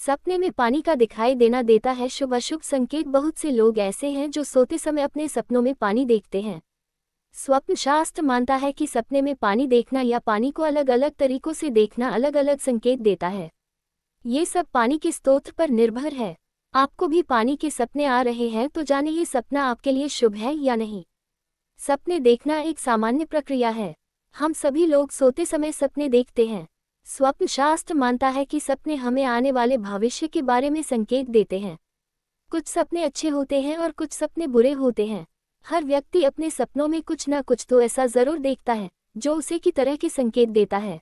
सपने में पानी का दिखाई देना देता है शुभ अशुभ संकेत। बहुत से लोग ऐसे हैं जो सोते समय अपने सपनों में पानी देखते हैं। स्वप्न शास्त्र मानता है कि सपने में पानी देखना या पानी को अलग अलग तरीकों से देखना अलग अलग संकेत देता है। ये सब पानी के स्रोत पर निर्भर है। आपको भी पानी के सपने आ रहे हैं तो जाने ये सपना आपके लिए शुभ है या नहीं। सपने देखना एक सामान्य प्रक्रिया है। हम सभी लोग सोते समय सपने देखते हैं। स्वप्न शास्त्र मानता है कि सपने हमें आने वाले भविष्य के बारे में संकेत देते हैं। कुछ सपने अच्छे होते हैं और कुछ सपने बुरे होते हैं। हर व्यक्ति अपने सपनों में कुछ न कुछ तो ऐसा जरूर देखता है जो उसे की तरह के संकेत देता है।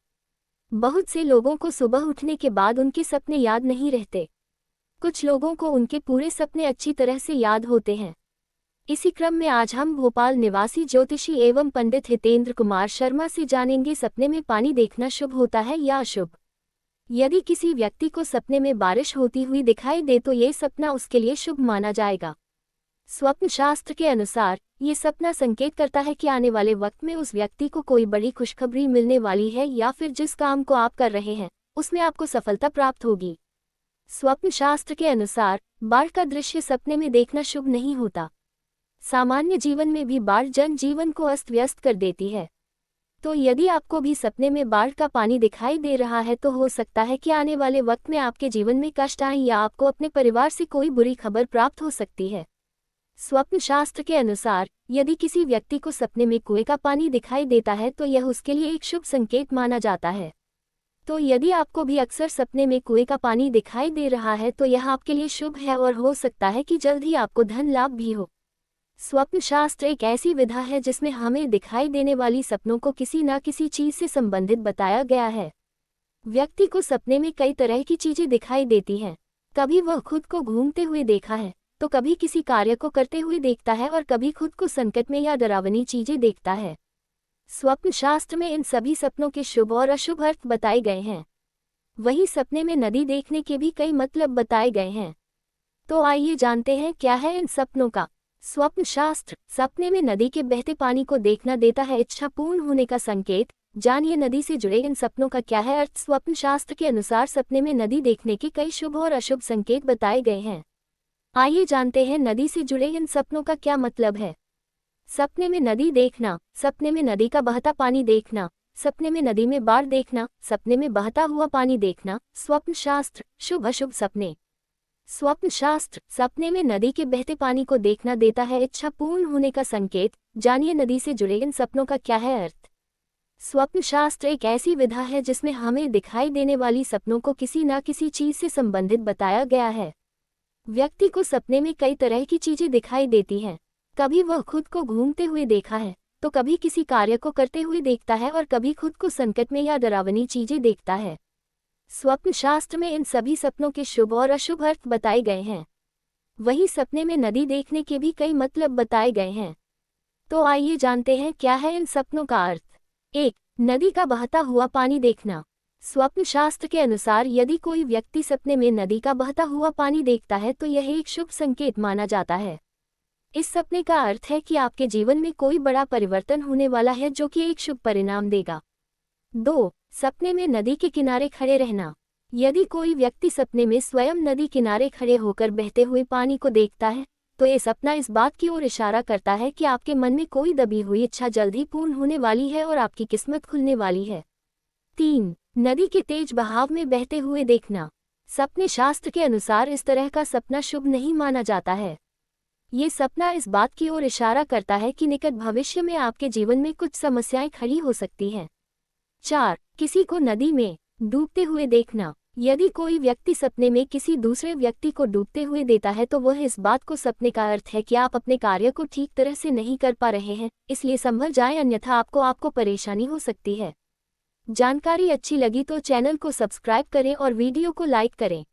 बहुत से लोगों को सुबह उठने के बाद उनके सपने याद नहीं रहते। कुछ लोगों को उनके पूरे सपने अच्छी तरह से याद होते हैं। इसी क्रम में आज हम भोपाल निवासी ज्योतिषी एवं पंडित हितेंद्र कुमार शर्मा से जानेंगे सपने में पानी देखना शुभ होता है या अशुभ। यदि किसी व्यक्ति को सपने में बारिश होती हुई दिखाई दे तो ये सपना उसके लिए शुभ माना जाएगा। स्वप्न शास्त्र के अनुसार ये सपना संकेत करता है कि आने वाले वक्त में उस व्यक्ति को कोई बड़ी खुशखबरी मिलने वाली है या फिर जिस काम को आप कर रहे हैं उसमें आपको सफलता प्राप्त होगी। स्वप्न शास्त्र के अनुसार बाढ़ का दृश्य सपने में देखना शुभ नहीं होता। सामान्य जीवन में भी बाढ़ जनजीवन को अस्त व्यस्त कर देती है। तो यदि आपको भी सपने में बाढ़ का पानी दिखाई दे रहा है तो हो सकता है कि आने वाले वक्त में आपके जीवन में कष्ट आए या आपको अपने परिवार से कोई बुरी खबर प्राप्त हो सकती है। स्वप्न शास्त्र के अनुसार यदि किसी व्यक्ति को सपने में कुएं का पानी दिखाई देता है तो यह उसके लिए एक शुभ संकेत माना जाता है। तो यदि आपको भी अक्सर सपने में कुएं का पानी दिखाई दे रहा है तो यह आपके लिए शुभ है और हो सकता है कि जल्द ही आपको धन लाभ भी हो। स्वप्न शास्त्र एक ऐसी विधा है जिसमें हमें दिखाई देने वाली सपनों को किसी न किसी चीज से संबंधित बताया गया है। व्यक्ति को सपने में कई तरह की चीजें दिखाई देती हैं। कभी वह खुद को घूमते हुए देखा है तो कभी किसी कार्य को करते हुए देखता है और कभी खुद को संकट में या डरावनी चीजें देखता है। स्वप्न शास्त्र में इन सभी सपनों के शुभ और अशुभ अर्थ बताए गए हैं। वही सपने में नदी देखने के भी कई मतलब बताए गए हैं। तो आइए जानते हैं क्या है इन सपनों का। स्वप्न शास्त्र सपने में नदी के बहते पानी को देखना देता है इच्छा पूर्ण होने का संकेत। जानिए नदी से जुड़े इन सपनों का क्या है अर्थ। स्वप्न शास्त्र के अनुसार सपने में नदी देखने के कई शुभ और अशुभ संकेत बताए गए हैं। आइए जानते हैं नदी से जुड़े इन सपनों का क्या मतलब है। सपने में नदी देखना, सपने में नदी का बहता पानी देखना, सपने में नदी में बाढ़ देखना, सपने में बहता हुआ पानी देखना। स्वप्न शास्त्र शुभ अशुभ सपने। स्वप्न शास्त्र सपने में नदी के बहते पानी को देखना देता है इच्छा पूर्ण होने का संकेत। जानिए नदी से जुड़े इन सपनों का क्या है अर्थ। स्वप्न शास्त्र एक ऐसी विधा है जिसमें हमें दिखाई देने वाली सपनों को किसी न किसी चीज से संबंधित बताया गया है। व्यक्ति को सपने में कई तरह की चीजें दिखाई देती हैं। कभी वह खुद को घूमते हुए देखा है तो कभी किसी कार्य को करते हुए देखता है और कभी खुद को संकट में या डरावनी चीजें देखता है। स्वप्न शास्त्र में इन सभी सपनों के शुभ और अशुभ अर्थ बताए गए हैं। वही सपने में नदी देखने के भी कई मतलब बताए गए हैं। तो आइए जानते हैं क्या है इन सपनों का अर्थ। 1. नदी का बहता हुआ पानी देखना। स्वप्न शास्त्र के अनुसार यदि कोई व्यक्ति सपने में नदी का बहता हुआ पानी देखता है तो यह एक शुभ संकेत माना जाता है। इस सपने का अर्थ है कि आपके जीवन में कोई बड़ा परिवर्तन होने वाला है जो कि एक शुभ परिणाम देगा। 2. सपने में नदी के किनारे खड़े रहना। यदि कोई व्यक्ति सपने में स्वयं नदी किनारे खड़े होकर बहते हुए पानी को देखता है तो ये सपना इस बात की ओर इशारा करता है कि आपके मन में कोई दबी हुई इच्छा जल्द ही पूर्ण होने वाली है और आपकी किस्मत खुलने वाली है। 3. नदी के तेज बहाव में बहते हुए देखना। सपने शास्त्र के अनुसार इस तरह का सपना शुभ नहीं माना जाता है। ये सपना इस बात की ओर इशारा करता है कि निकट भविष्य में आपके जीवन में कुछ समस्याएं खड़ी हो सकती हैं। 4. किसी को नदी में डूबते हुए देखना। यदि कोई व्यक्ति सपने में किसी दूसरे व्यक्ति को डूबते हुए देता है तो वह इस बात को सपने का अर्थ है कि आप अपने कार्य को ठीक तरह से नहीं कर पा रहे हैं, इसलिए संभल जाएं अन्यथा आपको परेशानी हो सकती है। जानकारी अच्छी लगी तो चैनल को सब्सक्राइब करें और वीडियो को लाइक करें।